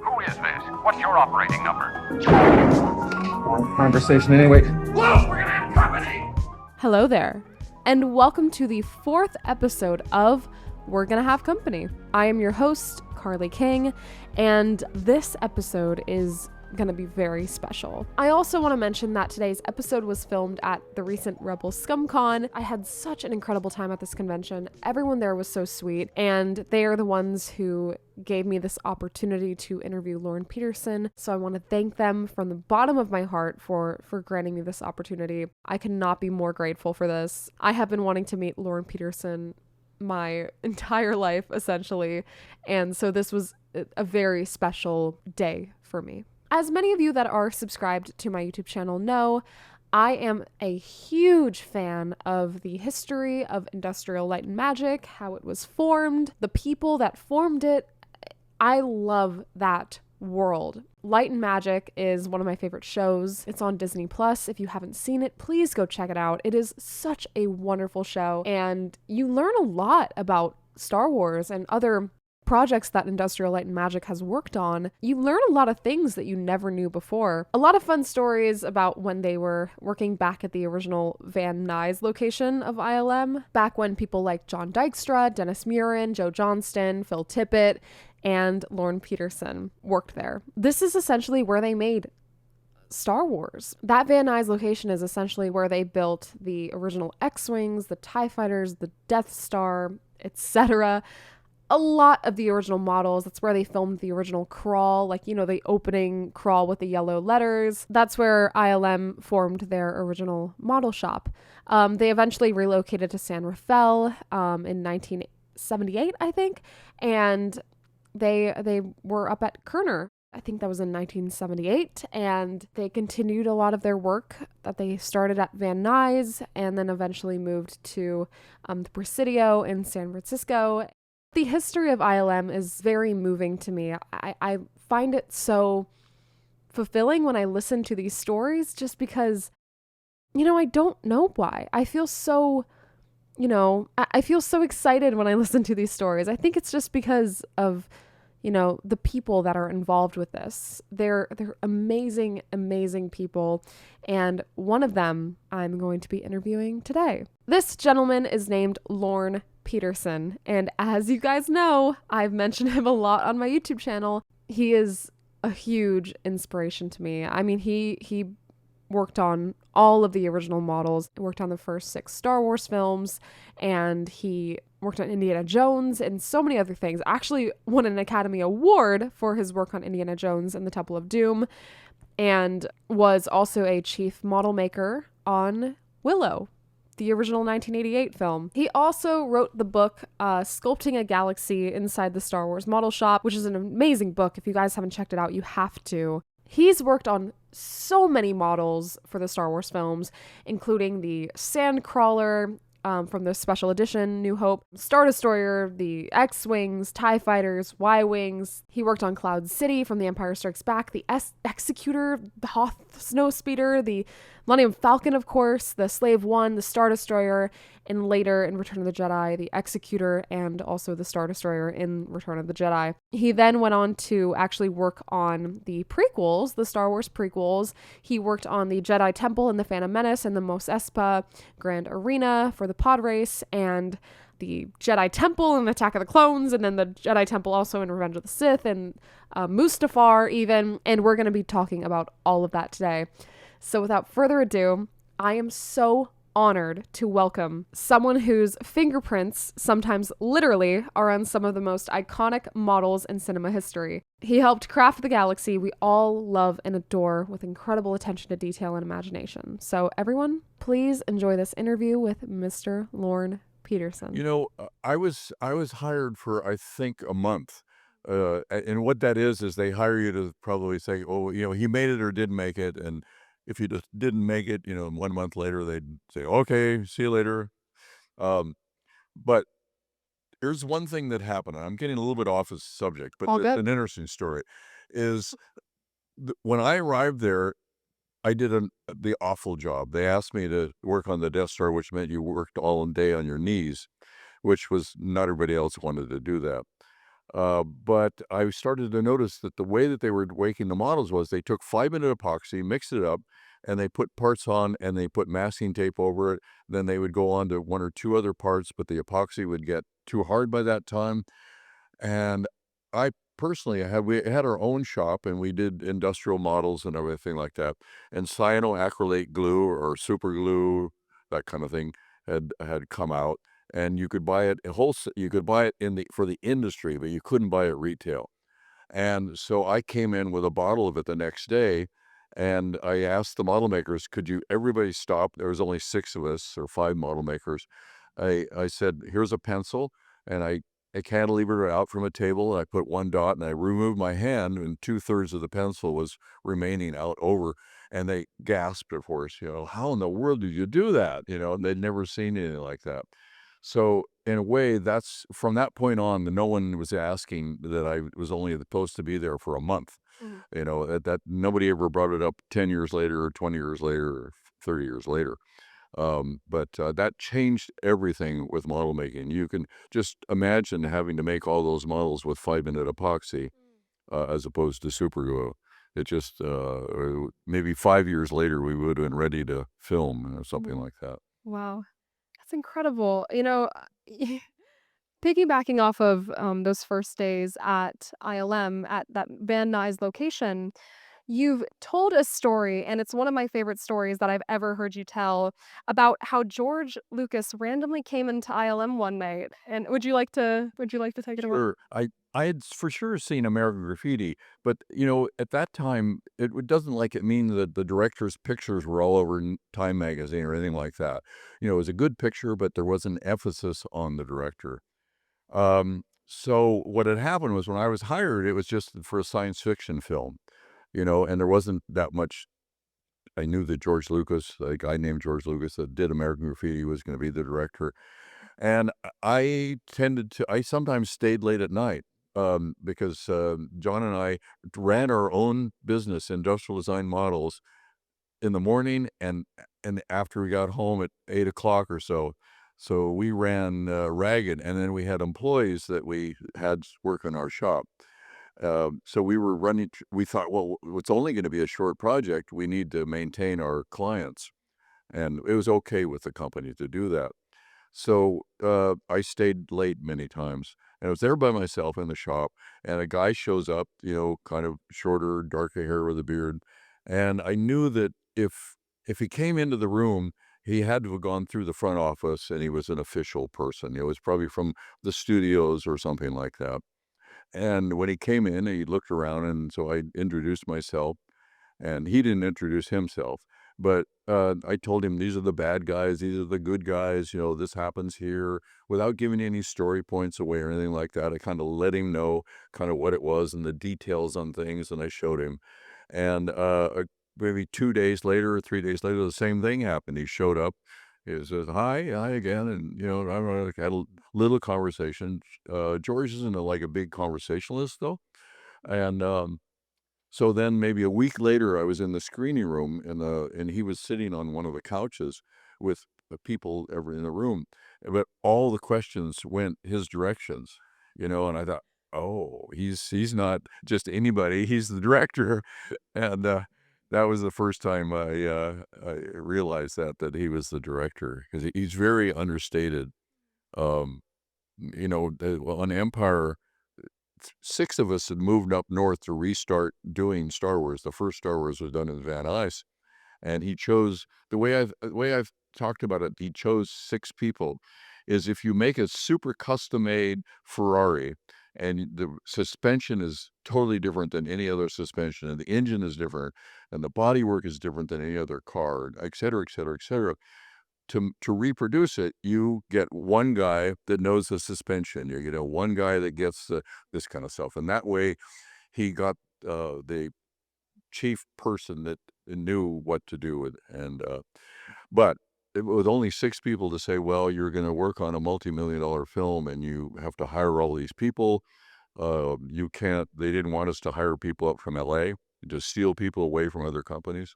Who is this? What's your operating number? Conversation anyway. Whoa, we're gonna have company! Hello there, and welcome to the 4th episode of We're Gonna Have Company. I am your host, Carly King, and this episode is gonna be very special. I also want to mention that today's episode was filmed at the recent Rebel ScumCon. I had such an incredible time at this convention. Everyone there was so sweet, and they are the ones who gave me this opportunity to interview Lorne Peterson. So I want to thank them from the bottom of my heart for granting me this opportunity. I cannot be more grateful for this. I have been wanting to meet Lorne Peterson my entire life, essentially, and so this was a very special day for me. As many of you that are subscribed to my YouTube channel know, I am a huge fan of the history of Industrial Light and Magic, how it was formed, the people that formed it. I love that world. Light and Magic is one of my favorite shows. It's on Disney Plus. If you haven't seen it, please go check it out. It is such a wonderful show, and you learn a lot about Star Wars and other projects that Industrial Light and Magic has worked on. You learn a lot of things that you never knew before. A lot of fun stories about when they were working back at the original Van Nuys location of ILM, back when people like John Dykstra, Dennis Murin, Joe Johnston, Phil Tippett, and Lorne Peterson worked there. This is essentially where they made Star Wars. That Van Nuys location is essentially where they built the original X-Wings, the TIE Fighters, the Death Star, etc. A lot of the original models. That's where they filmed the original crawl, like, the opening crawl with the yellow letters. That's where ILM formed their original model shop. They eventually relocated to San Rafael in 1978, I think, and they were up at Kerner. I think that was in 1978, and they continued a lot of their work that they started at Van Nuys and then eventually moved to the Presidio in San Francisco. The history of ILM is very moving to me. I find it so fulfilling when I listen to these stories just because, I don't know why. I feel so, I feel so excited when I listen to these stories. I think it's just because of, the people that are involved with this. They're amazing, amazing people. And one of them I'm going to be interviewing today. This gentleman is named Lorne Peterson. And as you guys know, I've mentioned him a lot on my YouTube channel. He is a huge inspiration to me. I mean, he worked on all of the original models, worked on the first 6 Star Wars films, and he worked on Indiana Jones and so many other things. Actually won an Academy Award for his work on Indiana Jones and the Temple of Doom, and was also a chief model maker on Willow, the original 1988 film. He also wrote the book Sculpting a Galaxy Inside the Star Wars Model Shop, which is an amazing book. If you guys haven't checked it out, you have to. He's worked on so many models for the Star Wars films, including the Sandcrawler from the special edition New Hope, Star Destroyer, the X-Wings, TIE Fighters, Y-Wings. He worked on Cloud City from The Empire Strikes Back, the Executor, the Hoth Snowspeeder, the Millennium Falcon, of course, the Slave One, the Star Destroyer, and later in Return of the Jedi, the Executor, and also the Star Destroyer in Return of the Jedi. He then went on to actually work on the prequels, the Star Wars prequels. He worked on the Jedi Temple in The Phantom Menace and the Mos Espa Grand Arena for the pod race, and the Jedi Temple in Attack of the Clones, and then the Jedi Temple also in Revenge of the Sith, and Mustafar even, and we're going to be talking about all of that today. So without further ado, I am so honored to welcome someone whose fingerprints, sometimes literally, are on some of the most iconic models in cinema history. He helped craft the galaxy we all love and adore with incredible attention to detail and imagination. So everyone, please enjoy this interview with Mr. Lorne Peterson. I was hired for, I think, a month. And what that is they hire you to probably say, oh, he made it or didn't make it. And if you just didn't make it, 1 month later, they'd say, okay, see you later. But here's one thing that happened. I'm getting a little bit off the subject, but it's an interesting story. Is when I arrived there, I did the awful job. They asked me to work on the Death Star, which meant you worked all day on your knees, which was not everybody else wanted to do that. But I started to notice that the way that they were making the models was they took 5-minute epoxy, mixed it up, and they put parts on and they put masking tape over it. Then they would go on to one or two other parts, but the epoxy would get too hard by that time. And I personally we had our own shop and we did industrial models and everything like that. And cyanoacrylate glue or super glue, that kind of thing, had come out. And you could buy it you could buy it for the industry, but you couldn't buy it retail. And so I came in with a bottle of it the next day, and I asked the model makers, "Could you everybody stop?" There was only 6 of us or 5 model makers. I said, "Here's a pencil," and I cantilevered it out from a table, and I put 1 dot, and I removed my hand, and 2/3 of the pencil was remaining out over, and they gasped, of course, "How in the world did you do that?" And they'd never seen anything like that. So, in a way, that's from that point on, no one was asking that I was only supposed to be there for a month. Mhm. That nobody ever brought it up 10 years later or 20 years later or 30 years later. But that changed everything with model making. You can just imagine having to make all those models with 5-minute epoxy as opposed to super glue. It just, maybe 5 years later, we would have been ready to film or something Mhm. like that. Wow, that's incredible. Piggybacking off of those first days at ILM at that Van Nuys location, you've told a story, and it's one of my favorite stories that I've ever heard you tell about how George Lucas randomly came into ILM one night. And would you like to take it away? Sure. I had for sure seen American Graffiti, but, at that time, it doesn't like it mean that the director's pictures were all over Time magazine or anything like that. It was a good picture, but there was an emphasis on the director. So what had happened was when I was hired, it was just for a science fiction film, and there wasn't that much. I knew that George Lucas, a guy named George Lucas that did American Graffiti, was going to be the director. And I sometimes stayed late at night, because, John and I ran our own business, Industrial Design Models, in the morning and after we got home at 8 o'clock or so. So we ran, ragged, and then we had employees that we had work in our shop. So we were we thought, "Well, it's only gonna be a short project. We need to maintain our clients." And it was okay with the company to do that. So, I stayed late many times, and I was there by myself in the shop, and a guy shows up, kind of shorter, darker hair with a beard, and I knew that if he came into the room, he had to have gone through the front office, and he was an official person. He was probably from the studios or something like that. And when he came in, he looked around, and so I introduced myself, and he didn't introduce himself, but, I told him, "These are the bad guys, these are the good guys, this happens here," without giving any story points away or anything like that. I kinda let him know kinda what it was and the details on things, and I showed him. And, maybe 2 days later or 3 days later, the same thing happened. He showed up. He says, "Hi, hi again," and, I had a little conversation. George isn't like a big conversationalist, though, and, so then maybe a week later, I was in the screening room, and he was sitting on one of the couches with the people ever in the room, but all the questions went his directions, and I thought, "Oh, he's not just anybody, he's the director." And, that was the first time I realized that he was the director 'cause he's very understated. Um, on Empire 6 of us had moved up north to restart doing Star Wars. The first Star Wars was done in Van Nuys, and he chose the way I've talked about it, he chose 6 people, is if you make a super custom-made Ferrari and the suspension is totally different than any other suspension, and the engine is different, and the bodywork is different than any other car, et cetera, et cetera, et cetera, to reproduce it, you get one guy that knows the suspension. You get one guy that gets this kind of stuff, and that way, he got the chief person that knew what to do with. But with only 6 people to say, "Well, you're going to work on a multi-million-dollar film, and you have to hire all these people." You can't. They didn't want us to hire people up from L.A. to steal people away from other companies.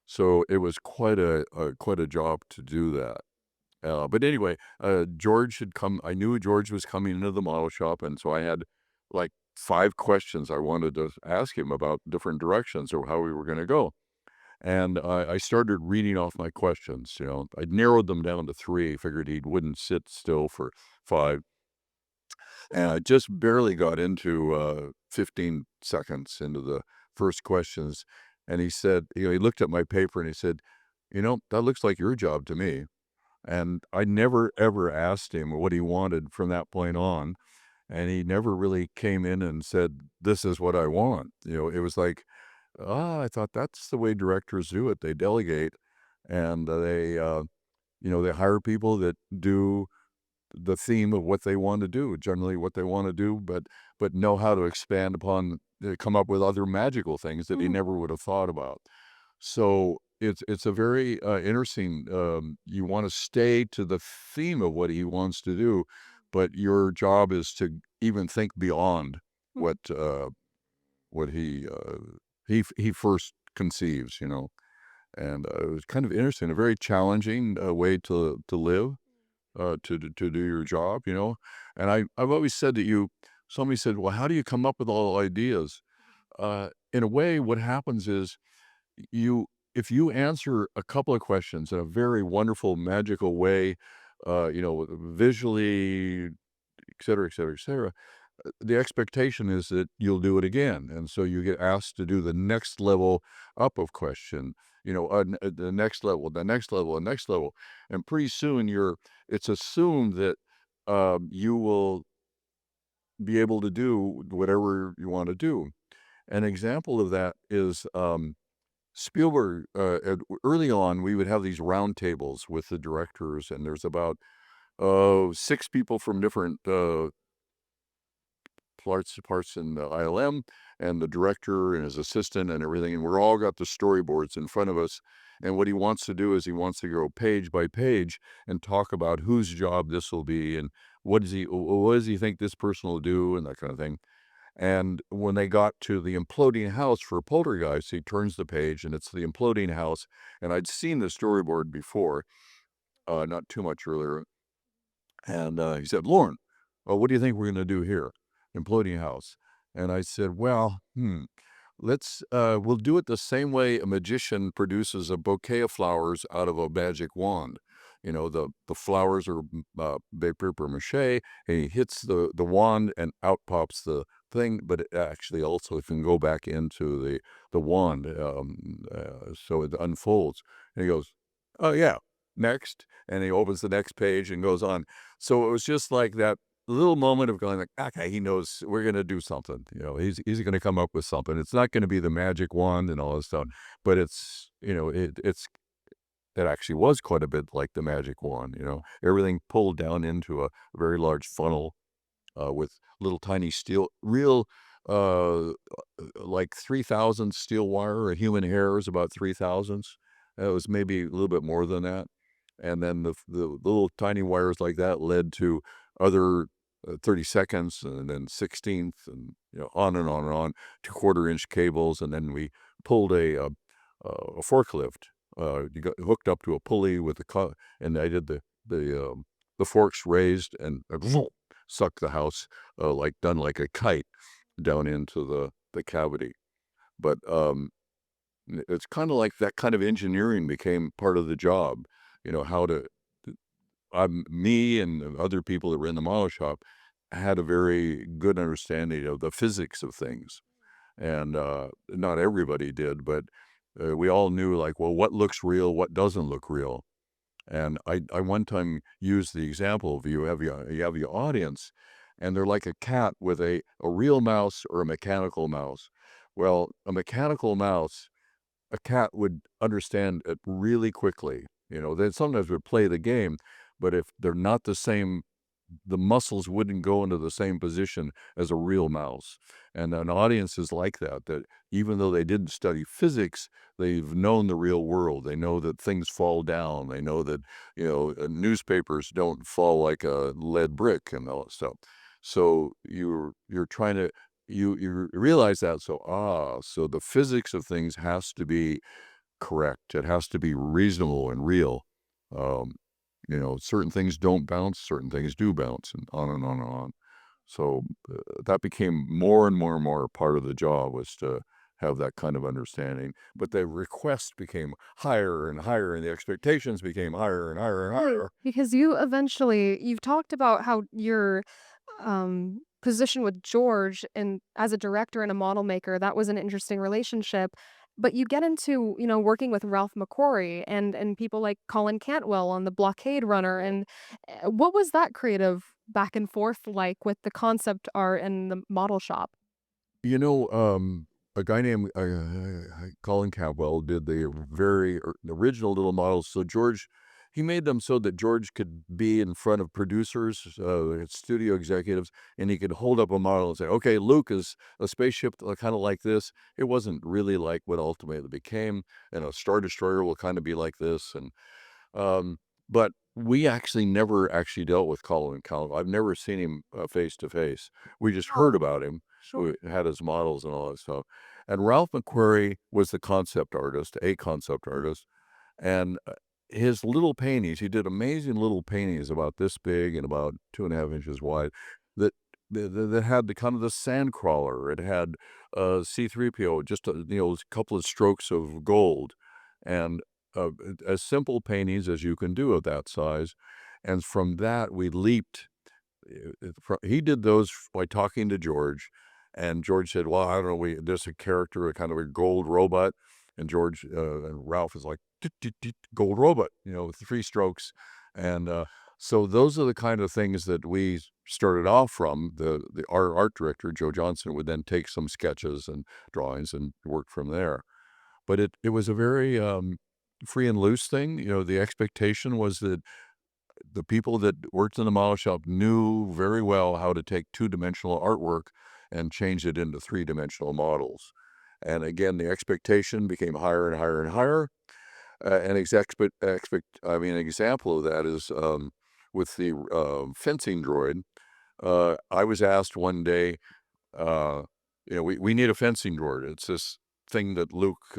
So it was quite a job to do that. But anyway, George had come. I knew George was coming into the model shop, and so I had like 5 questions I wanted to ask him about different directions or how we were going to go. And I started reading off my questions. I narrowed them down to 3, figured he wouldn't sit still for 5. And I just barely got into 15 seconds into the first questions. And he said, he looked at my paper and he said, that looks like your job to me. And I never, ever asked him what he wanted from that point on. And he never really came in and said, this is what I want. It was like, I thought that's the way directors do it. They delegate and they hire people that do the theme of what they want to do, generally what they want to do, but know how to expand upon, come up with other magical things that he Mhm. never would have thought about. So it's a very interesting. You want to stay to the theme of what he wants to do, but your job is to even think beyond what Mhm. what he first conceives. And it was kind of interesting, a very challenging way to live, to do your job. And I've always said that somebody said, well, how do you come up with all the ideas? In a way, what happens is you, if you answer a couple of questions in a very wonderful, magical way, visually, et cetera, et cetera, et cetera, the expectation is that you'll do it again. And so you get asked to do the next level up of question, the next level, the next level, the next level. And pretty soon it's assumed that you will be able to do whatever you want to do. An example of that is Spielberg. Early on, we would have these round tables with the directors, and there's about 6 people from different parts in the ILM, and the director and his assistant and everything, and we're all got the storyboards in front of us. And what he wants to do is he wants to go page by page and talk about whose job this will be and what does he think this person will do and that kind of thing. And when they got to the imploding house for Poltergeist, he turns the page and it's the imploding house. And I'd seen the storyboard before, not too much earlier. And he said, Lorne, what do you think we're going to do here? Imploding house. And I said, well, we'll do it the same way a magician produces a bouquet of flowers out of a magic wand. The flowers are paper mache, and he hits the wand and out pops the thing, but it actually also can go back into the wand, so it unfolds. And he goes, oh, yeah, next. And he opens the next page and goes on. So it was just like that little moment of going like, okay, he knows we're going to do something. He's going to come up with something. It's not going to be the magic wand and all this stuff, but it actually was quite a bit like the magic wand. Everything pulled down into a very large funnel with little tiny steel, real, like 3,000 steel wire. A human hair is about 3,000. It was maybe a little bit more than that. And then the little tiny wires like that led to other 30 seconds and then 16th and on and on and on to quarter-inch cables. And then we pulled a forklift. You got hooked up to a pulley with and I did the forks raised and sucked the house like done like a kite down into the cavity. But it's kind of like that kind of engineering became part of the job. How to me and other people that were in the model shop had a very good understanding of the physics of things. And not everybody did, but we all knew like, well, what looks real, what doesn't look real. And I one time used the example of you have your audience, and they're like a cat with a real mouse or a mechanical mouse. Well, a mechanical mouse, a cat would understand it really quickly. They sometimes would play the game, but if they're not the same, the muscles wouldn't go into the same position as a real mouse. And an audience is like that even though they didn't study physics, they've known the real world. They know that things fall down. They know that, newspapers don't fall like a lead brick and all that stuff. So you're trying to, you realize that. So the physics of things has to be correct. It has to be reasonable and real. Um, Certain things don't bounce, certain things do bounce, and on and on and on. So that became more and more and more part of the job, was to have that kind of understanding. But the request became higher and higher, and the expectations became higher and higher and higher. Because you've talked about how your position with George and as a director and a model maker, that was an interesting relationship. But you get into, working with Ralph McQuarrie and people like Colin Cantwell on the Blockade Runner. And what was that creative back and forth like with the concept art and the model shop? You know, a guy named Colin Cantwell did the very original little models. So George, he made them so that George could be in front of producers, studio executives, and he could hold up a model and say, "Okay, Luke is a spaceship kind of like this." It wasn't really like what ultimately became, and a Star Destroyer will kind of be like this, and um, but we actually never actually dealt with Colin Cowell. I've never seen him face to face. We just heard Oh, about him. sure. We had his models and all that stuff. And Ralph McQuarrie was the concept artist, a concept artist. And his little paintings, he did amazing little paintings about this big and about 2.5 inches wide, that that had the kind of the sand crawler. It had C3PO, just a couple of strokes of gold, and uh, as simple paintings as you can do of that size. And from that, we leaped. He did those by talking to George, and George said, "Well, I don't know. There's a character, a kind of a gold robot," and George and Ralph is like, "Dit, dit, dit, gold robot," with 3 strokes, and so those are the kind of things that we started off from. Our art director Joe Johnson would then take some sketches and drawings and work from there. But it was a very free and loose thing. The expectation was that the people that worked in the model shop knew very well how to take two-dimensional artwork and change it into three-dimensional models. And again, the expectation became higher and higher and higher. An example of that is with the fencing droid. I was asked one day, uh, we need a fencing droid. It's this thing that Luke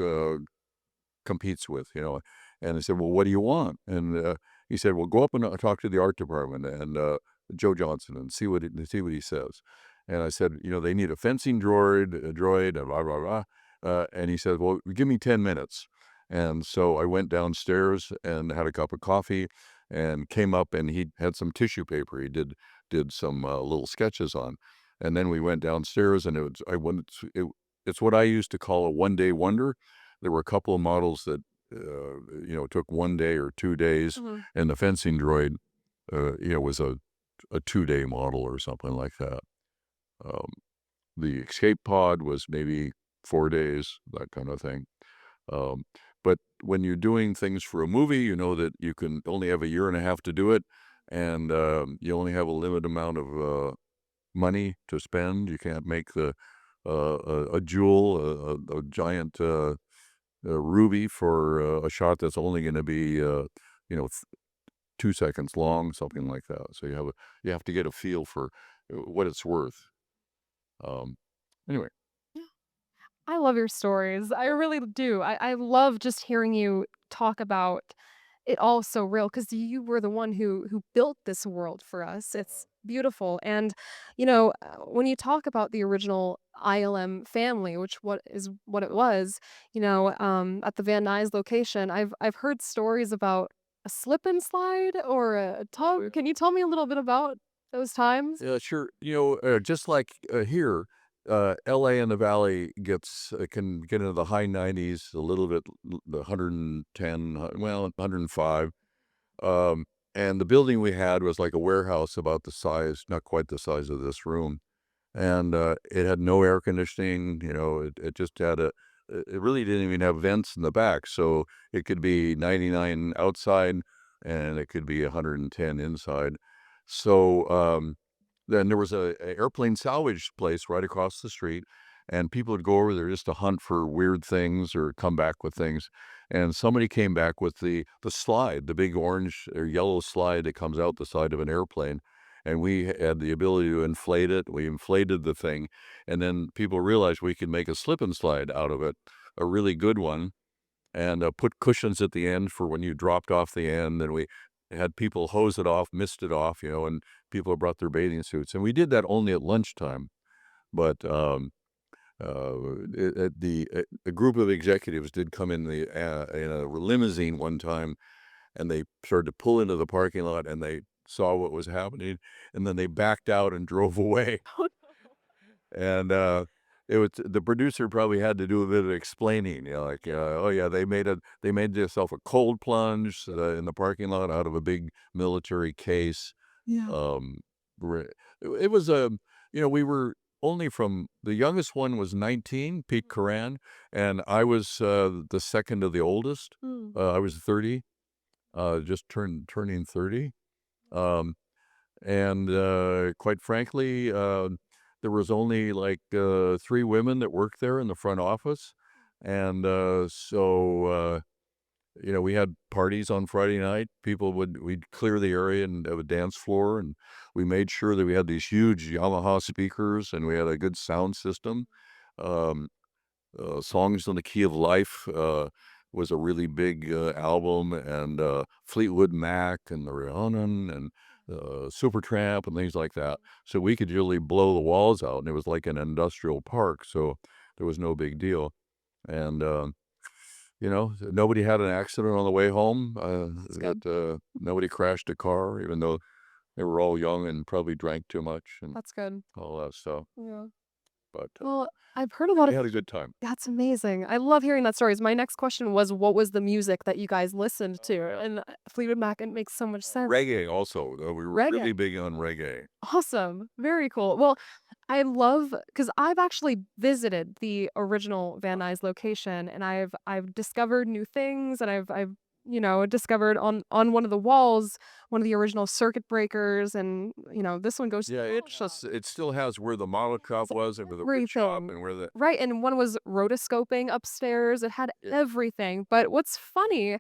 competes with. And I said, "Well, what do you want?" And he said, "Well, go up and talk to the art department and Joe Johnson and see what he says." And I said, "They need a fencing droid, and blah blah blah." And he said, "Well, give me 10 minutes." And so I went downstairs and had a cup of coffee, and came up, and he had some tissue paper. He did some little sketches on, and then we went downstairs, and it's what I used to call a one-day wonder. There were a couple of models that, took 1 day or 2 days, Mhm. and the fencing droid, was a 2-day model or something like that. Um, the escape pod was maybe 4 days, that kind of thing. Um, but when you're doing things for a movie, you know that you can only have a year and a half to do it, and you only have a limited amount of money to spend. You can't make a jewel, a giant ruby for a shot that's only going to be 2 seconds long, something like that. So you have to get a feel for what it's worth. Um, anyway, I love your stories. I really do. I love just hearing you talk about it all so real because you were the one who built this world for us. It's beautiful. And when you talk about the original ILM family, which what it was, at the Van Nuys location, I've heard stories about a slip and slide or a oh yeah, tub. Can you tell me a little bit about those times? yeah, sure. Just like here, L.A. and the Valley can get into the high 90s, a little bit, the 110, well, 105. Um, and the building we had was like a warehouse about the size, not quite the size of this room. And it had no air conditioning. It just had it really didn't even have vents in the back. So it could be 99 outside and it could be 110 inside. So then there was a airplane salvage place right across the street, and people would go over there just to hunt for weird things or come back with things. And somebody came back with the slide, the big orange or yellow slide that comes out the side of an airplane. And we had the ability to inflate it. We inflated the thing, and then people realized we could make a slip and slide out of it, a really good one, and put cushions at the end for when you dropped off the end. And we had people hose it off, mist it off, and people brought their bathing suits, and we did that only at lunchtime. But a group of executives did come in a limousine one time, and they started to pull into the parking lot, and they saw what was happening, and then they backed out and drove away. And it was the producer probably had to do a bit of explaining, like, oh yeah, they made themselves a cold plunge in the parking lot out of a big military case. Yeah. Um, re- it was we were only from the youngest one was 19, Pete Coran, and I was the second of the oldest. Mm. I was 30, just turning 30. Um, and quite frankly, there was only like 3 women that worked there in the front office. And we had parties on Friday night. We'd clear the area and have a dance floor. And we made sure that we had these huge Yamaha speakers and we had a good sound system. Um, Songs in the Key of Life was a really big album, and Fleetwood Mac and the Rhiannon and Supertramp and things like that. So we could really blow the walls out, and it was like an industrial park, so there was no big deal. And nobody had an accident on the way home. Nobody crashed a car, even though they were all young and probably drank too much and That's good. all that stuff. Yeah. But Well, I've heard a lot we of had a good time. That's amazing. I love hearing that stories. My next question was, what was the music that you guys listened to? And Fleetwood Mac, it makes so much sense. Reggae also. We were Reggae. really big on reggae. Awesome. Very cool. Well, I love because I've actually visited the original Van Nuys location, and I've discovered new things, and I've discovered on one of the walls one of the original circuit breakers, and this one goes Yeah, it still has where the model shop was and where the wood shop everything. and where the Right, and one was rotoscoping upstairs. It had Yeah. everything. But what's funny,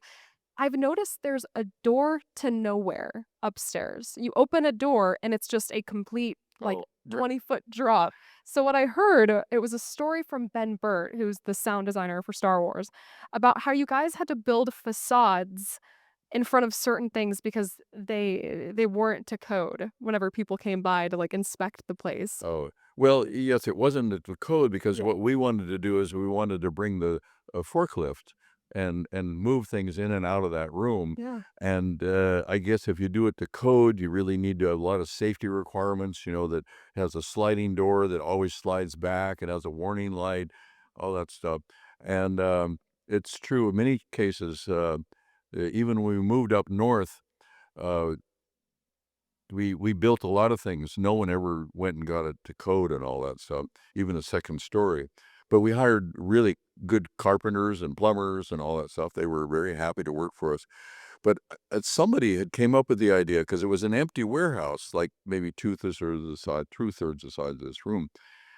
I've noticed there's a door to nowhere upstairs. You open a door and it's just a complete like Oh, 20-foot drop. So what I heard, it was a story from Ben Burt, who's the sound designer for Star Wars, about how you guys had to build facades in front of certain things because they weren't to code whenever people came by to like inspect the place. Oh, well, yes, it wasn't the code because Yeah. what we wanted to do is we wanted to bring the forklift and move things in and out of that room. Yeah. And I guess if you do it to code, you really need to have a lot of safety requirements, that has a sliding door that always slides back. It has a warning light, all that stuff. And it's true in many cases, even when we moved up north, uh, we built a lot of things. No one ever went and got it to code and all that stuff, even a second story. But we hired really good carpenters and plumbers and all that stuff. They were very happy to work for us. But somebody had came up with the idea because it was an empty warehouse, like maybe two-thirds the size of this room.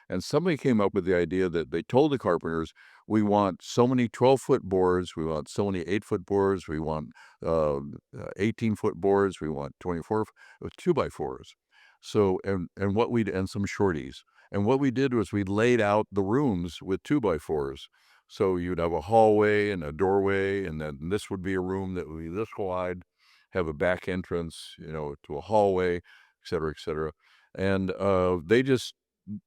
And somebody came up with the idea that they told the carpenters, we want so many 12-foot boards, we want so many 8-foot boards, we want 18-foot boards, we want 24 2x4s. So and some shorties. And what we did was we laid out the rooms with 2x4s. So you'd have a hallway and a doorway, and then this would be a room that would be this wide, have a back entrance, to a hallway, et cetera, et cetera. And they just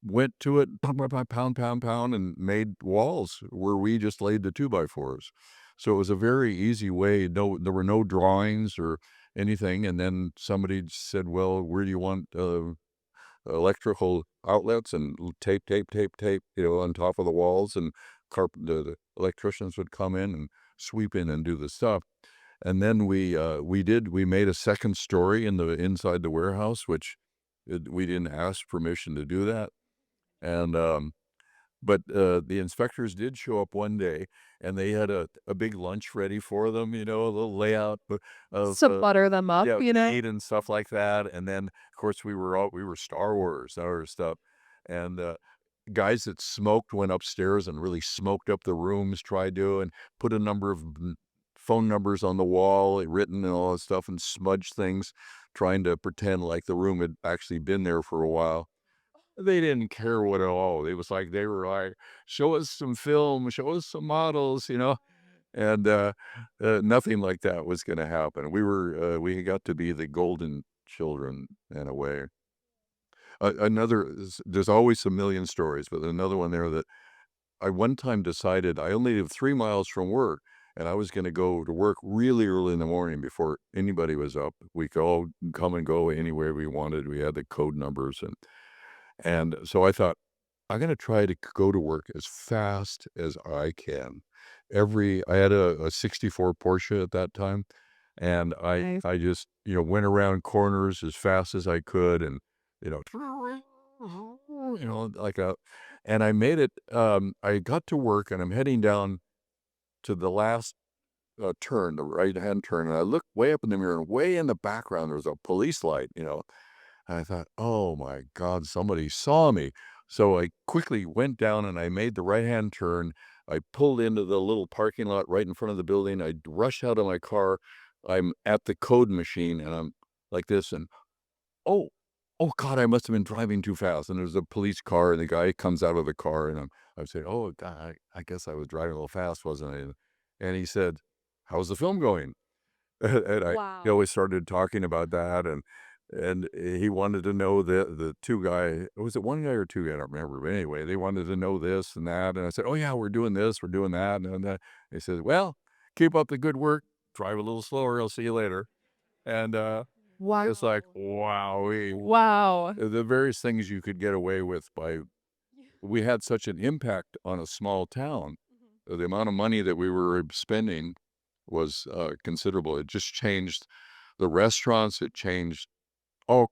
went to it, pound, pound, pound, and made walls where we just laid the 2x4s. So it was a very easy way. No, there were no drawings or anything. And then somebody said, well, where do you want electrical outlets? And tape, tape, tape, tape, on top of the walls. And the electricians would come in and sweep in and do the stuff. And then we made a second story inside the warehouse, which we didn't ask permission to do that. And but the inspectors did show up one day, and they had a big lunch ready for them, a little layout of To butter them up, meat and stuff like that. And then, of course, we were Star Wars, our stuff, and guys that smoked went upstairs and really smoked up the rooms, tried to, and put a number of phone numbers on the wall, written and all that stuff, and smudged things, trying to pretend like the room had actually been there for a while. They didn't care what at all. They were like, show us some film, show us some models, and nothing like that was going to happen. We got to be the golden children in a way. There's always a million stories, but another one there that I one time decided I only live 3 miles from work, and I was going to go to work really early in the morning before anybody was up. We could all come and go anywhere we wanted. We had the code numbers, and so I thought I'm going to try to go to work as fast as I can. I had a 64 Porsche at that time, and I Nice. I just went around corners as fast as I could, and you know like a and I made it. I got to work, and I'm heading down to the last turn, the right hand turn, and I looked way up in the mirror, and way in the background there was a police light. And I thought, oh my God, somebody saw me. So I quickly went down and I made the right hand turn. I pulled into the little parking lot right in front of the building. I rushed out of my car. I'm at the code machine, and I'm like this, and oh, oh God, I must have been driving too fast. And there's a police car, and the guy comes out of the car, and I'm saying, oh God, I guess I was driving a little fast, wasn't I? And he said, how's the film going? And he Wow. always started talking about that, and he wanted to know the two guy, was it one guy or two guy? I don't remember. But anyway, they wanted to know this and that. And I said, oh yeah, we're doing this, we're doing that. And he says, well, keep up the good work, drive a little slower, I'll see you later. And it's like, Wow. wow, Wow. the various things you could get away with we had such an impact on a small town. The amount of money that we were spending was considerable. It just changed the restaurants. It changed all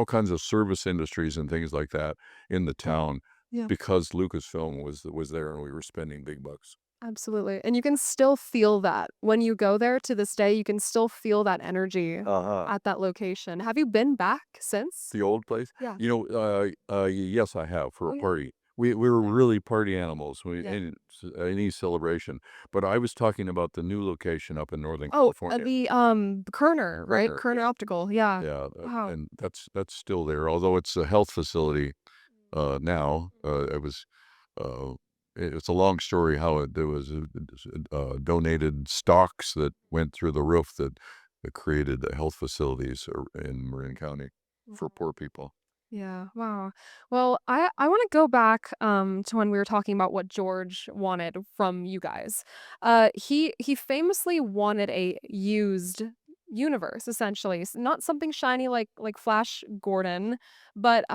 kinds of service industries and things like that in the town Yeah. because Lucasfilm was there, and we were spending big bucks. Absolutely. And you can still feel that when you go there to this day, you can still feel that energy Uh-huh. at that location. Have you been back since? The old place? Yeah. Yes, I have, for Oh, a yeah. party. We were Nice. really party animals. Yeah. Any celebration. But I was talking about the new location up in Northern Oh, California. the Kerner, right? Kerner, Kerner Optical. Yeah. yeah, Wow. and that's still there, although it's a health facility now. Uh, it's a long story how there was donated stocks that went through the roof that created the health facilities in Marin County for Wow. poor people. Yeah, wow. Well, I want to go back to when we were talking about what George wanted from you guys. He famously wanted a used universe, essentially. Not something shiny like Flash Gordon, but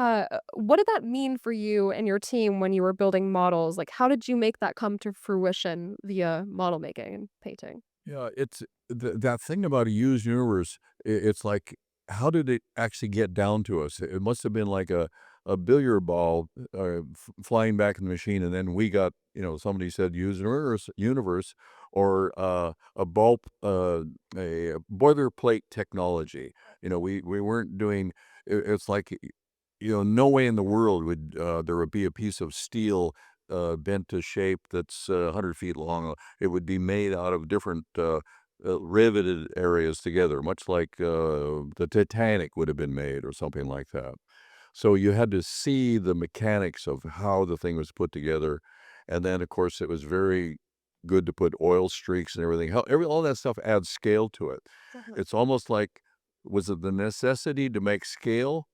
what did that mean for you and your team when you were building models? Like, how did you make that come to fruition via model making and painting? Yeah, it's that thing about a used universe. It's like, how did it actually get down to us? It must have been like a billiard ball flying back in the machine, and then we got, somebody said used universe, or a boilerplate technology. We weren't doing. It's like, no way in the world would there would be a piece of steel bent to shape that's 100 feet long. It would be made out of different riveted areas together, much like the Titanic would have been made or something like that. So you had to see the mechanics of how the thing was put together. And then, of course, it was very good to put oil streaks and everything. All that stuff adds scale to it. Definitely. It's almost like, was it the necessity to make scale?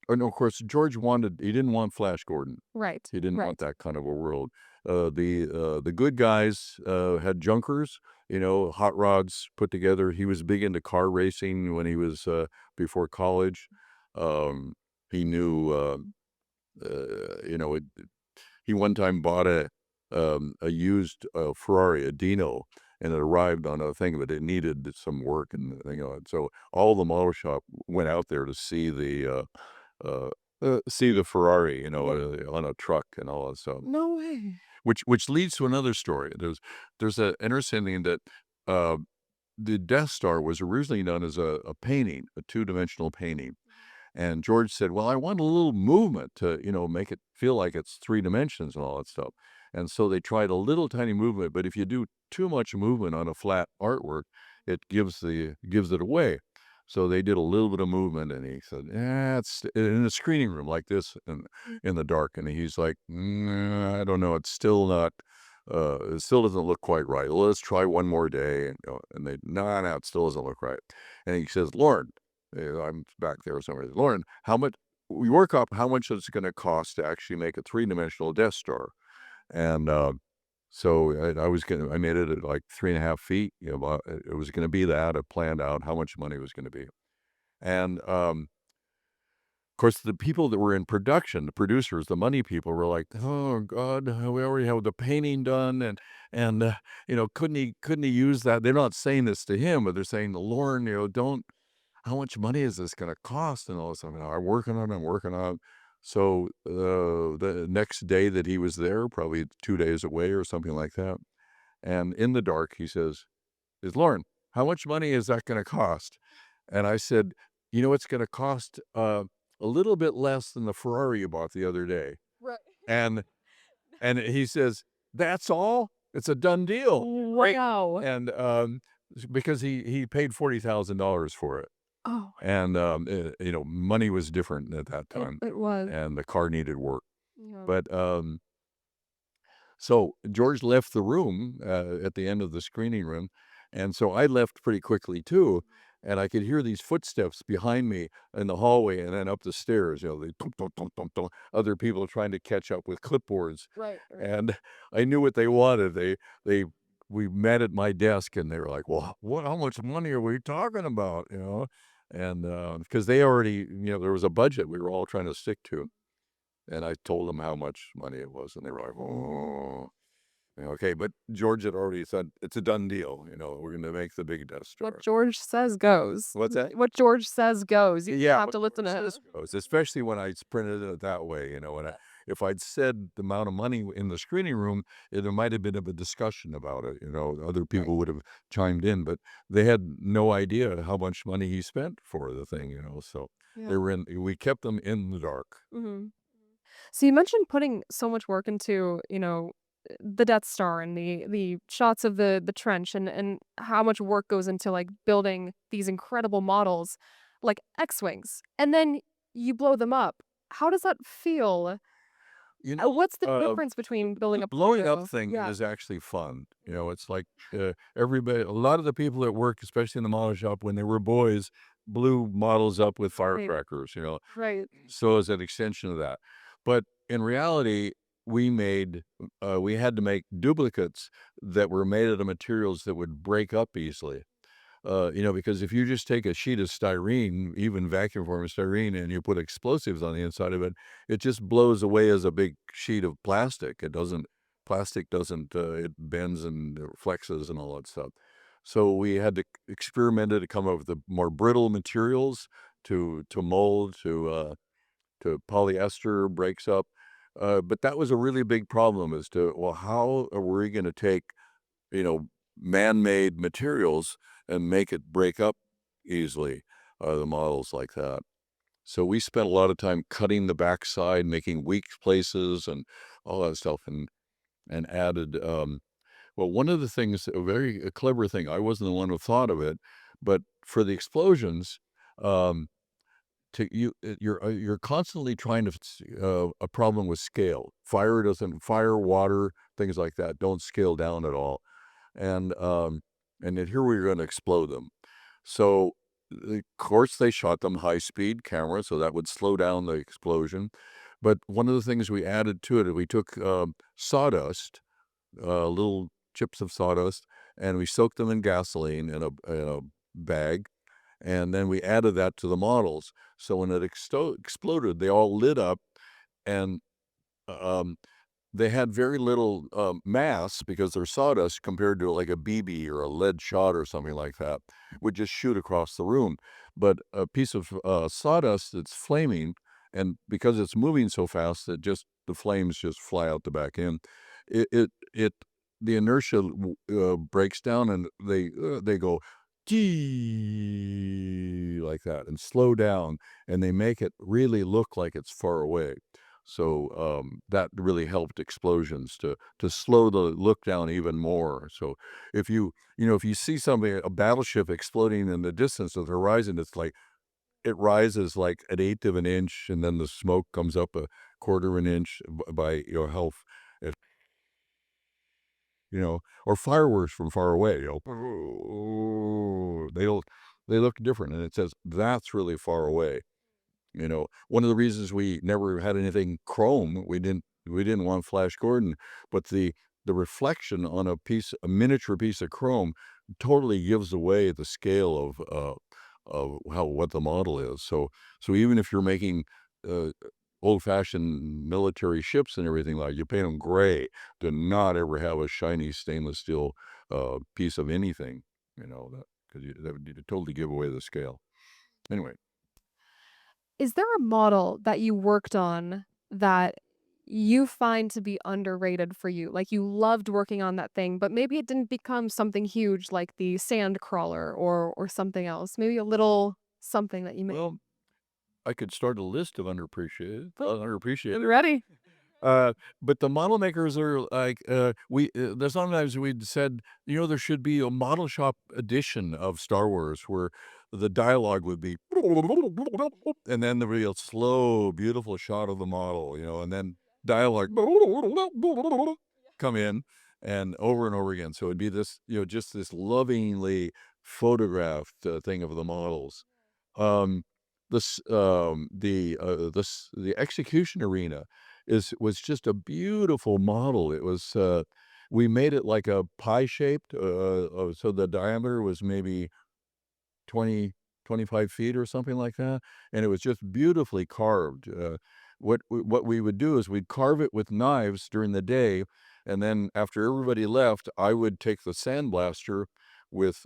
Or no, of course, he didn't want Flash Gordon. Right. He didn't want Right. that kind of a world. The good guys had junkers, hot rods put together. He was big into car racing when he was before college. Um, he knew, he one time bought a used Ferrari, a Dino, and it arrived on a thing, but it needed some work and so all the model shop went out there to see the Ferrari, on a truck and all that stuff. No way. Which leads to another story. There's an interesting thing that uh, the Death Star was originally done as a painting, a two-dimensional painting. And George said, well, I want a little movement to, make it feel like it's 3 dimensions and all that stuff. And so they tried a little tiny movement, but if you do too much movement on a flat artwork, it gives it away. So they did a little bit of movement, and he said, yeah, it's in a screening room like this in the dark. And he's like, I don't know, it's still not, it still doesn't look quite right. Well, let's try one more day. And they, no, it still doesn't look right. And he says, Lorne, I'm back there somewhere. Lorne, how much? We work up how much it's going to cost to actually make a three-dimensional Death Star, and so I made it at like 3.5 feet. It was going to be that. I planned out how much money it was going to be, and of course, the people that were in production, the producers, the money people, were like, "Oh God, we already have the painting done, and couldn't he use that?" They're not saying this to him, but they're saying to Lorne, don't. How much money is this going to cost? And all this, I'm working on it. I'm working on it. So the next day that he was there, probably 2 days away or something like that, and in the dark, he says, "Is Lorne, how much money is that going to cost?" And I said, "It's going to cost a little bit less than the Ferrari you bought the other day." Right. And and he says, "That's all? It's a done deal." Wow. And because he paid $40,000 for it. Oh, And, money was different at that it, time, it was. and the car needed work. Yeah. But, so George left the room at the end of the screening room, and so I left pretty quickly too, and I could hear these footsteps behind me in the hallway and then up the stairs, the thump, thump, thump, thump, thump, other people trying to catch up with clipboards. Right. And I knew what they wanted. They we met at my desk, and they were like, "Well, how much money are we talking about?" And because they already, there was a budget we were all trying to stick to, and I told them how much money it was, and they were like, "Oh, okay." But George had already said it's a done deal. We're going to make the big Death Star. What George says goes. What's that? What George says goes. You Yeah, have what to listen to George him. says goes, especially when I printed it that way. If I'd said the amount of money in the screening room, there might have been a discussion about it. Other people would have chimed in, but they had no idea how much money he spent for the thing. So Yeah. we kept them in the dark. Hmm. So you mentioned putting so much work into, the Death Star and the shots of the trench and how much work goes into like building these incredible models like X-Wings. And then you blow them up. How does that feel? What's the difference between building The a blowing up proto? thing Yeah. is actually fun. It's like everybody, a lot of the people at work, especially in the model shop, when they were boys, blew models up with Right. firecrackers. Right. So as an extension of that. But in reality, we had to make duplicates that were made out of materials that would break up easily. Because if you just take a sheet of styrene, even vacuum form styrene, and you put explosives on the inside of it, it just blows away as a big sheet of plastic. Plastic doesn't, it bends and flexes and all that stuff. So we had to experiment to come up with the more brittle materials to mold, to polyester breaks up. But that was a really big problem as to, well, how are we going to take, you know, man-made materials and make it break up easily, the models like that. So we spent a lot of time cutting the backside, making weak places and all that stuff, and added, well, one of the things, a clever thing, I wasn't the one who thought of it, but for the explosions, um, you're constantly trying to a problem with scale. Fire, water, things like that don't scale down at all, and then here we were going to explode them. So of course they shot them high speed camera, so that would slow down the explosion. But one of the things we added to it, we took sawdust, little chips of sawdust, and we soaked them in gasoline in a bag, and then we added that to the models. So when it exploded, they all lit up, and um, they had very little mass because they're sawdust compared to like a BB or a lead shot or something like that, would just shoot across the room. But a piece of sawdust that's flaming, and because it's moving so fast that just the flames just fly out the back end, it the inertia breaks down, and they go gee like that and slow down, and they make it really look like it's far away. So that really helped explosions to slow the look down even more. So if you see something, a battleship exploding in the distance of the horizon, it's like it rises like an eighth of an inch, and then the smoke comes up a quarter of an inch by your health. It, or fireworks from far away. They don't. they look different, and it says that's really far away. One of the reasons we never had anything chrome, we didn't want Flash Gordon, but the reflection on a miniature piece of chrome totally gives away the scale of what the model is. So even if you're making uh, old-fashioned military ships and everything, like, you paint them gray, do not ever have a shiny stainless steel piece of anything, that because that would totally give away the scale. Anyway. Is there a model that you worked on that you find to be underrated for you? Like, you loved working on that thing, but maybe it didn't become something huge like the sand crawler or something else. Maybe a little something that you made. Well, I could start a list of underappreciated. I'm ready. Uh, but the model makers are like, there's sometimes we'd said, there should be a model shop edition of Star Wars where the dialogue would be, and then the real slow, beautiful shot of the model, and then dialogue come in and over again. So it'd be this, just this lovingly photographed thing of the models. Um, the execution arena was just a beautiful model. It was, we made it like a pie shaped, so the diameter was maybe 20, 25 feet or something like that, and it was just beautifully carved. What we would do is we'd carve it with knives during the day, and then after everybody left, I would take the sandblaster with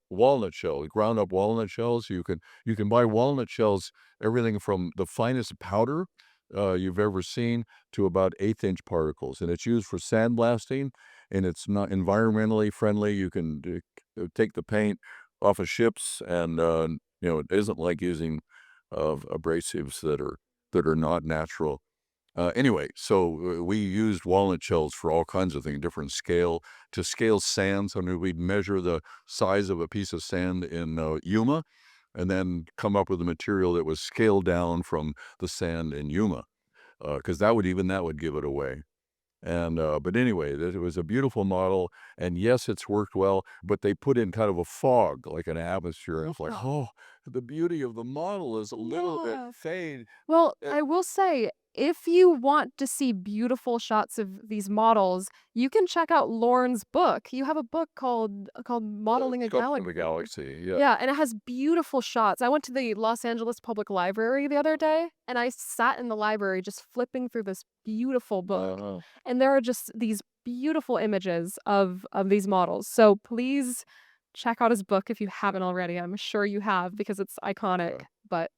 walnut shell, ground up walnut shells. You can buy walnut shells, everything from the finest powder you've ever seen to about 1/8 inch particles, and it's used for sandblasting, and it's not environmentally friendly. You can take the paint off of ships, and it isn't like using abrasives that are not natural. Anyway, so we used walnut shells for all kinds of things, different scale to scale sand. So we'd measure the size of a piece of sand in Yuma, and then come up with a material that was scaled down from the sand in Yuma, because that would give it away. And but anyway, it was a beautiful model, and yes, it's worked well, but they put in kind of a fog, like an atmosphere. And it's like, oh, the beauty of the model is a little bit Yeah. fade. Well, Uh, I will say, if you want to see beautiful shots of these models, you can check out Lorne's book. You have a book called Modeling a Sculpting of the Galaxy. Galaxy, yeah. Yeah, and it has beautiful shots. I went to the Los Angeles Public Library the other day, and I sat in the library just flipping through this beautiful book. Uh, And there are just these beautiful images of these models. So please check out his book if you haven't already. I'm sure you have because it's iconic. yeah. But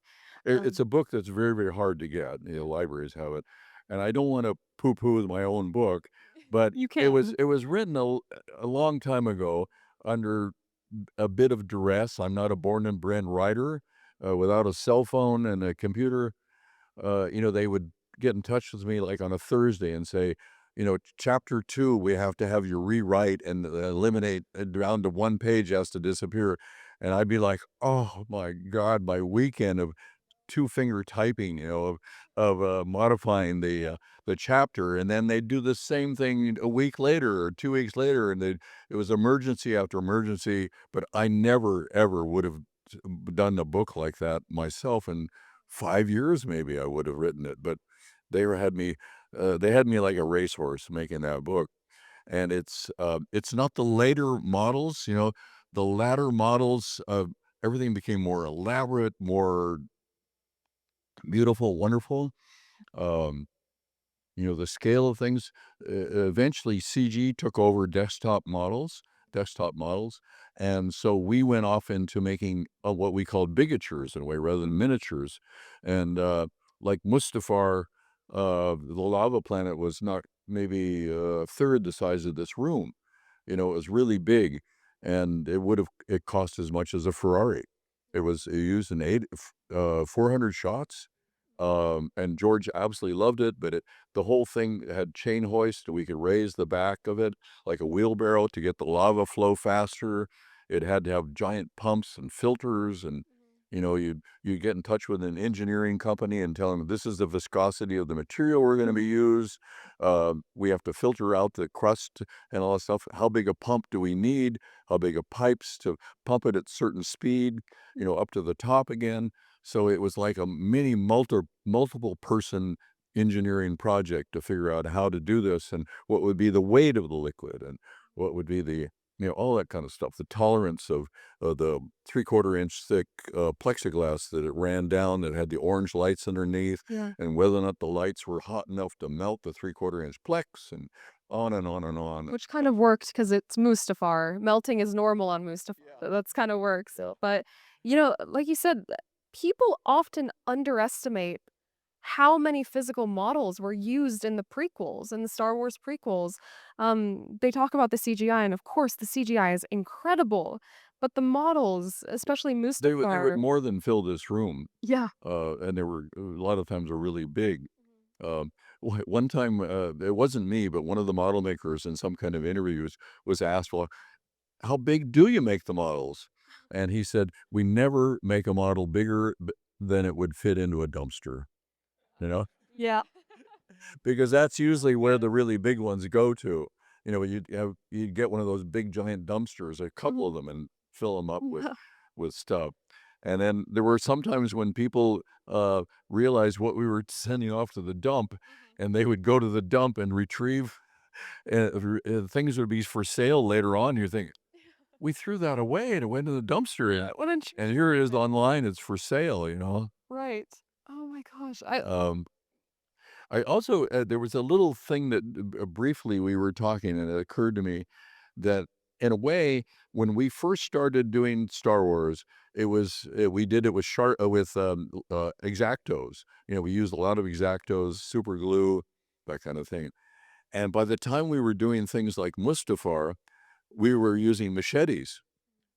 It's um, a book that's very, very hard to get. Libraries have it, and I don't want to poo-poo my own book, but you it was can. it was written a long time ago under a bit of duress. I'm not a born and bred writer. Without a cell phone and a computer, they would get in touch with me like on a Thursday and say, chapter 2, we have to have you rewrite and eliminate down to one page has to disappear. And I'd be like, oh my God, my weekend of two-finger typing, of modifying the chapter, and then they'd do the same thing a week later or 2 weeks later, and it was emergency after emergency, but I never, ever would have done a book like that myself. In 5 years, maybe I would have written it, but they had me like a racehorse making that book, and it's not the later models, the latter models, everything became more elaborate, more beautiful, wonderful. Um, the scale of things. Eventually, CG took over desktop models, and so we went off into making what we called bigatures in a way, rather than miniatures. And like Mustafar, the lava planet was not maybe a third the size of this room. It was really big, and it cost as much as a Ferrari. It used 400 shots, and George absolutely loved it. But the whole thing had chain hoist. We could raise the back of it like a wheelbarrow to get the lava flow faster. It had to have giant pumps and filters, and You get in touch with an engineering company and tell them this is the viscosity of the material we're going to be use. We have to filter out the crust and all that stuff. How big a pump do we need? How big of pipes to pump it at certain speed, up to the top again. So it was like a mini multiple person engineering project to figure out how to do this and what would be the weight of the liquid and what would be the, all that kind of stuff. The tolerance of the 3/4 inch thick plexiglass that it ran down that had the orange lights underneath, Yeah. and whether or not the lights were hot enough to melt the 3/4 inch plex, and on and on and on. Which kind of worked because it's Mustafar. Melting is normal on Mustafar. That's kind of works. Yeah. But, like you said, people often underestimate how many physical models were used in the prequels, in the Star Wars prequels. They talk about the CGI, and of course, the CGI is incredible. But the models, especially They would Mustafar, more than fill this room, yeah. and they were a lot of times are really big. Um, one time, it wasn't me, but one of the model makers in some kind of interviews was asked, "Well, how big do you make the models?" And he said, "We never make a model bigger than it would fit into a dumpster." You know, Yeah. because that's usually where the really big ones go to. You'd get one of those big giant dumpsters, a couple of them, and fill them up with stuff. And then there were sometimes when people realized what we were sending off to the dump, and they would go to the dump and retrieve things would be for sale later on. You think, we threw that away and it went to the dumpster, and here it is online. It's for sale. Right. Oh my gosh. Um, I also there was a little thing that briefly we were talking, and it occurred to me that in a way, when we first started doing Star Wars, we did it with X-Actos. We used a lot of X-Actos, super glue, that kind of thing. And by the time we were doing things like Mustafar, we were using machetes.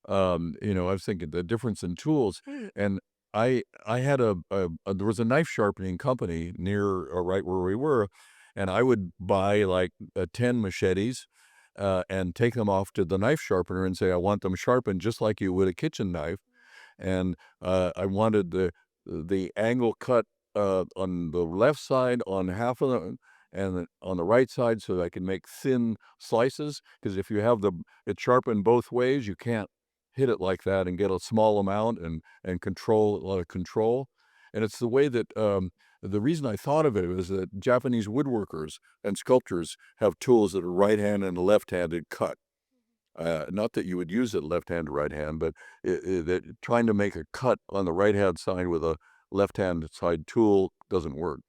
I was thinking the difference in tools, Mm. and I had there was a knife sharpening company near right where we were, and I would buy like 10 machetes, and take them off to the knife sharpener and say, I want them sharpened just like you would a kitchen knife. And I wanted the angle cut on the left side on half of them, and on the right side so that I can make thin slices. Because if you have it sharpened both ways, you can't hit it like that and get a small amount and control a lot of control. And it's the way that the reason I thought of it was that Japanese woodworkers and sculptors have tools that are right-handed and left-handed cut. Not that you would use it left hand to right hand, but trying to make a cut on the right-hand side with a left-hand side tool doesn't work.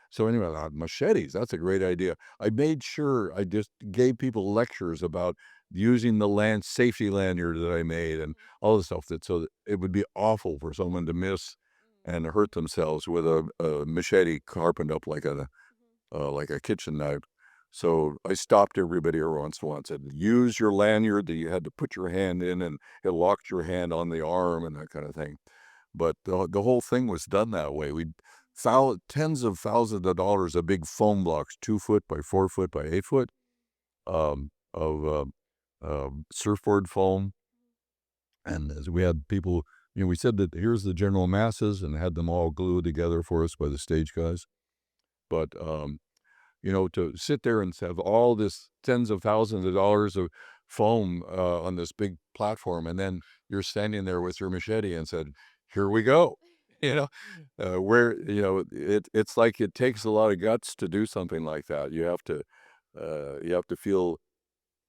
So anyway, machetes, that's a great idea. I made sure I just gave people lectures about using the safety lanyard that I made and all the stuff so that it would be awful for someone to miss and hurt themselves with a machete carpened up like a kitchen knife. So I stopped everybody every once in a while and said, use your lanyard that you had to put your hand in, and it locked your hand on the arm and that kind of thing. But the whole thing was done that way. We found tens of thousands of dollars of big foam blocks, 2 foot by 4 foot by 8 foot, of surfboard foam. And as we had people, we said that here's the general masses and had them all glued together for us by the stage guys. But to sit there and have all this tens of thousands of dollars of foam on this big platform, and then you're standing there with your machete and said, "Here we go." It's like it takes a lot of guts to do something like that. You have to feel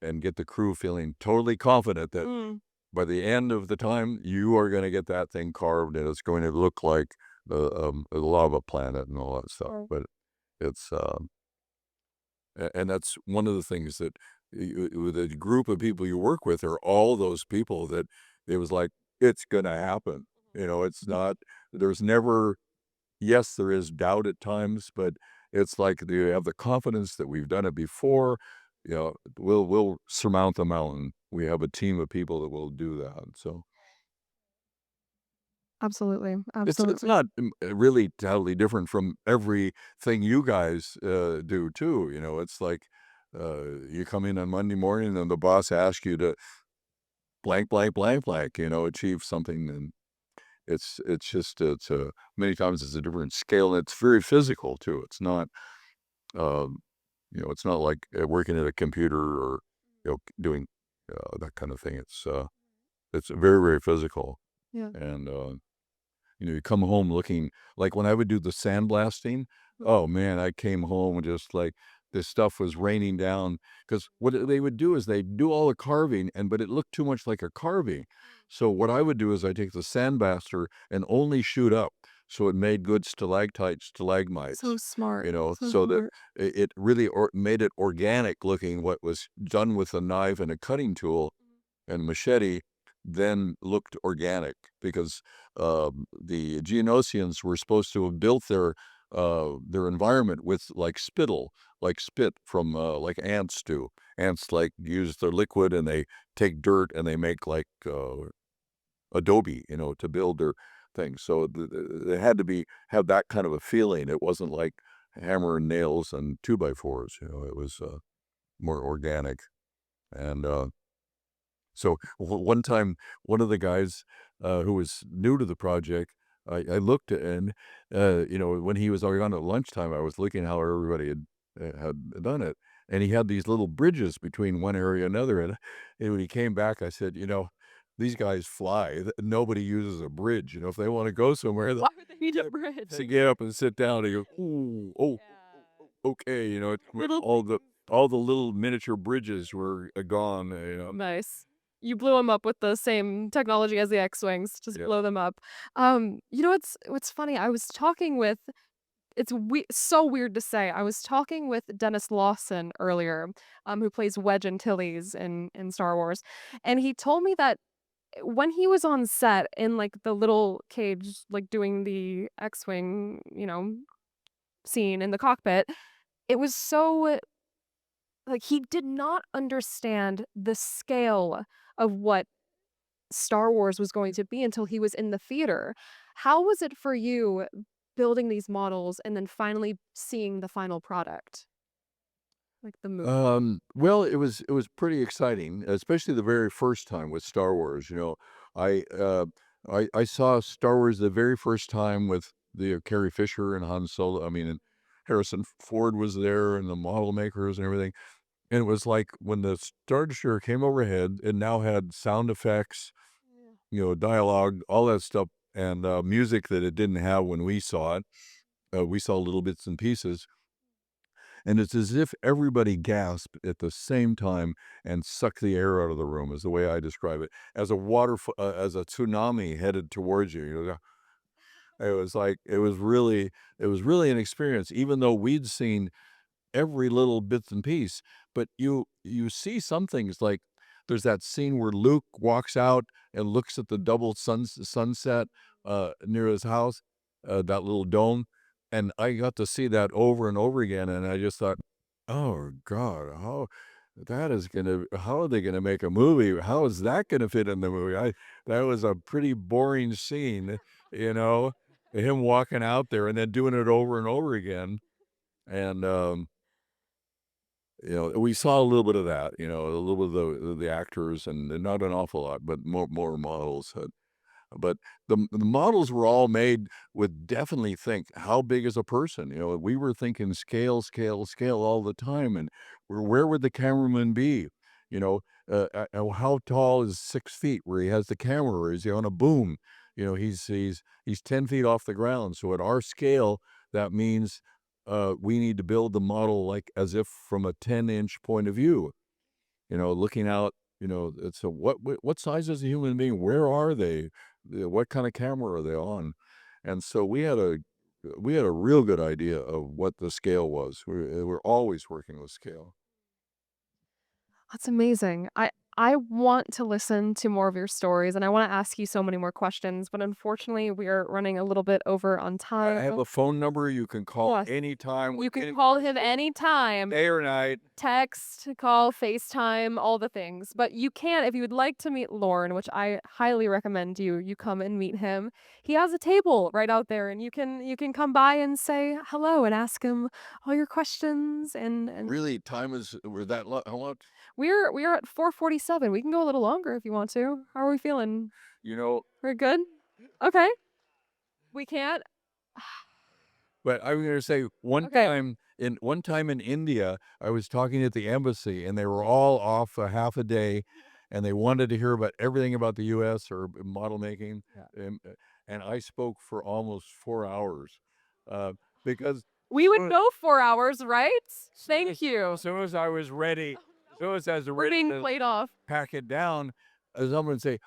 and get the crew feeling totally confident that Mm. by the end of the time, you are going to get that thing carved, and it's going to look like the lava planet and all that stuff. Right. But it's and that's one of the things that with the group of people you work with are all those people that it was like, it's going to happen. It's not, there's never, yes, there is doubt at times, but it's like you have the confidence that we've done it before. We'll surmount the mountain. We have a team of people that will do that. So Absolutely. it's Absolutely. not really totally different from everything you guys do too. It's like you come in on Monday morning and the boss asks you to blank, blank, blank, blank, achieve something. it's many times it's a different scale, and it's very physical too. It's not, um, it's not like working at a computer or doing that kind of thing. It's very, very physical, Yeah. and you come home looking like when I would do the sandblasting. Oh man, I came home just like this stuff was raining down because what they would do is they'd do all the carving, but it looked too much like a carving. So what I would do is I take the sandblaster and only shoot up, so it made good stalactites, stalagmites. So smart. So So that smart. it really made it organic looking. What was done with a knife and a cutting tool and machete then looked organic because the Geonosians were supposed to have built their environment with like spittle, like spit from like ants do. Ants like use their liquid and they take dirt and they make like adobe, to build their things. So they had to have that kind of a feeling. It wasn't like hammer and nails and 2x4s. It was more organic. And so one time, one of the guys who was new to the project, I looked and when he was already on at lunchtime, I was looking how everybody had done it, and he had these little bridges between one area and another. And when he came back, I said, these guys fly. Nobody uses a bridge. If they want to go somewhere, Why would they need a bridge? they get up and sit down. And you go, ooh, oh, okay. Little all the little miniature bridges were gone. Nice. You blew them up with the same technology as the X-Wings, just Yeah. blow them up. What's funny, I was talking with so weird to say. I was talking with Dennis Lawson earlier, who plays Wedge Antilles in Star Wars, and he told me that when he was on set in like the little cage, like doing the X-Wing, scene in the cockpit, it was so like he did not understand the scale of what Star Wars was going to be until he was in the theater. How was it for you building these models and then finally seeing the final product? Like the movie. Well, it was pretty exciting, especially the very first time with Star Wars. I I saw Star Wars the very first time with the Carrie Fisher and Han Solo. I mean, and Harrison Ford was there, and the model makers and everything. And it was like when the Star Destroyer came overhead, it now had sound effects, dialogue, all that stuff, and music that it didn't have when we saw it. We saw little bits and pieces. And it's as if everybody gasped at the same time and sucked the air out of the room, is the way I describe it. As as a tsunami headed towards you. It was like it was really an experience, even though we'd seen every little bits and piece. But you see some things like there's that scene where Luke walks out and looks at the double sunset near his house, that little dome, and I got to see that over and over again, and I just thought, oh God, how are they gonna make a movie? How is that gonna fit in the movie? That was a pretty boring scene, you know, him walking out there and then doing it over and over again. And we saw a little bit of that, a little bit of the actors and not an awful lot, but more models. But the models were all made with definitely think how big is a person. We were thinking scale, scale, scale all the time, and where would the cameraman be? How tall is 6 feet? Where he has the camera, or is he on a boom? He's 10 feet off the ground. So at our scale, that means we need to build the model like as if from a 10-inch point of view. Looking out. It's what size is a human being? Where are they? What kind of camera are they on? And so we had a real good idea of what the scale was. We're always working with scale. That's amazing. I want to listen to more of your stories and I want to ask you so many more questions, but unfortunately we are running a little bit over on I have time. a phone number you can call Yes. anytime. You with can any call him question, anytime. day or night. Text, call, FaceTime, all the things. But you can, if you would like to meet Lorne, which I highly recommend you come and meet him. He has a table right out there and you can come by and say hello and ask him all your questions and Really, time is we're that how long? we're at 4:47. We can go a little longer if you want to. How are we feeling? You know, We're good? Okay. We can't. But I'm going to say Okay. one time in India, I was talking at the embassy, and they were all off a half a day, and they wanted to hear about everything about the U.S. or model making, and I spoke for almost 4 hours, because We would soon go 4 hours, right? Thank you. as soon as I was ready, as soon as I was We're ready being to played off. pack it down, someone would say,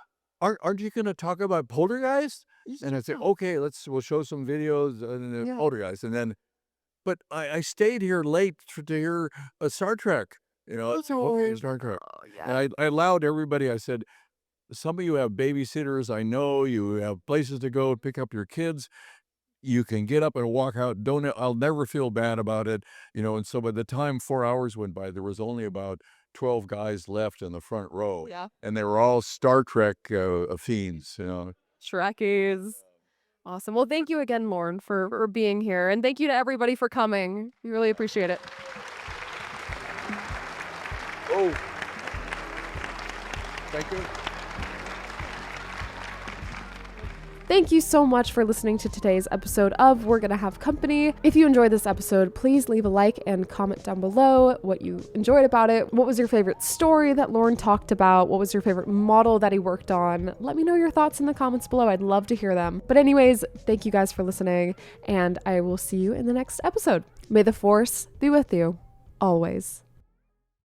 Aren't you going to talk about Poltergeist? And I'd say, okay, we'll show some videos on the Yeah. Poltergeist. And then, but I stayed here late to hear a Star Trek, okay, Star Trek. Oh, And I allowed everybody, I said, some of you have babysitters. I know you have places to go pick up your kids. You can get up and walk out. I'll never feel bad about it. And so by the time 4 hours went by, there was only about 12 guys left in the front row. Yeah. And they were all Star Trek fiends. Trekkies. Awesome. Well, thank you again, Lorne, for being here. And thank you to everybody for coming. We really appreciate it. Oh, thank you. Thank you so much for listening to today's episode of We're Gonna Have Company. If you enjoyed this episode, please leave a like and comment down below what you enjoyed about it. What was your favorite story that Lorne talked about? What was your favorite model that he worked on? Let me know your thoughts in the comments below. I'd love to hear them. But anyways, thank you guys for listening, and I will see you in the next episode. May the force be with you always.